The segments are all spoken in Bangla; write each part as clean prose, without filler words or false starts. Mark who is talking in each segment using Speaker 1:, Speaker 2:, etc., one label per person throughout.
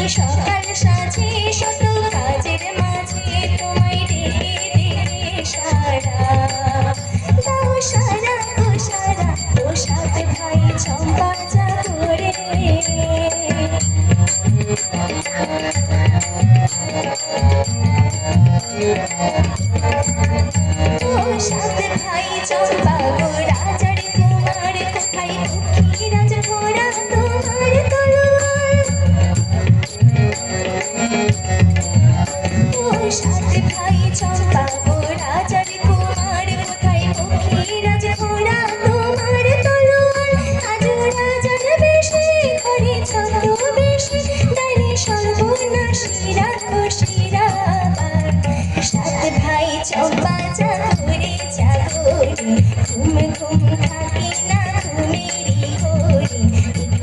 Speaker 1: সকাল সাজে শত কাজের মাঝে তোমায় ডেকে ডেকে সারা দাও সারা ও সারা ও সাত ভাই চম্পা চাদরে ও সাত ভাই চম্পা গো রাজার কুমার কোথায় দুঃখী রাজ ঘোড়া তোমার তলোয়ার ও সাত ভাই চম্পা গো রাজার কুমার কোথায় দুঃখী রাজ ঘোড়া তোমার তলোয়ার আজ রাজার বেশে করে ছদ্মবেশে দানে সর্বনাশীরা খুশিরা সাত ভাই চম্পা চাদরে চাদরে ঘুম ঘুম থাকি না ঘুমেরই ঘোরে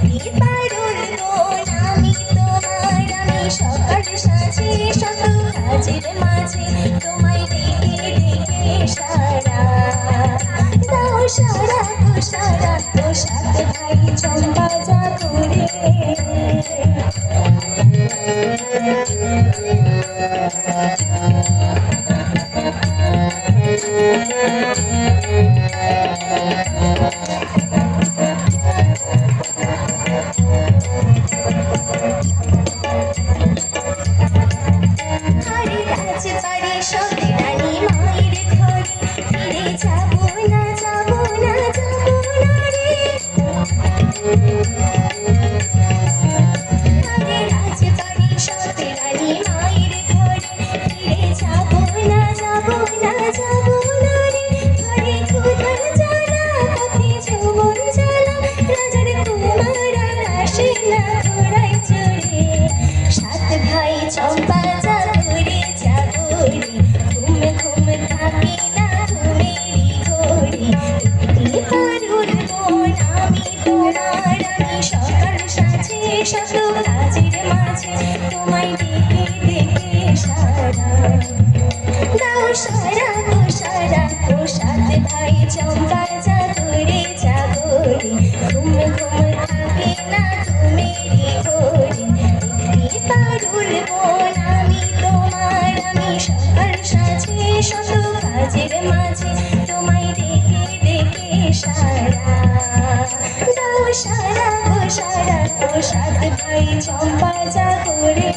Speaker 1: একটি পারুল বোন আমি তোমার আমি সকাল সাজে শত কাজের মাঝে তোমায় ডেকে ডেকে সারা দাও সারা গো সারা ও সাত ভাই চম্পা চাদরে আরে রাজবাড়ি সবে রানী মায়ের ঘরে ফিরে যাবো না যাবো না যাবো না রে আরে রাজবাড়ি সবে রানী মায়ের ঘরে ফিরে যাবো না যাবো না যাবো না রে ঘরে ক্ষুধার জ্বালা পথে যৌবন জ্বালা রাজার কুমার আসে না ঘোড়ায় চড়ে সাত ভাই চম্পা চাদরে চাদরে ঘুম ঘুম থাকি না ঘুমেরই ঘোরে একটি পারুল বোন আমি তোমার আমি সকাল সাজে শত কাজের মাঝে তোমায় ডেকে ডেকে সারা দাও সারা গো সারা ও সাত ভাই চম্পা চাদরে চাদরে ঘুম ঘুম থাকি না ঘুমেরই ঘোরে একটি পারুল বোন আমি তোমার আমি সকাল সাজে শত কাজের মাঝে তোমায় ডেকে ডেকে সারা দাও সারা গো সারা ও সাত ভাই চম্পা চাদরে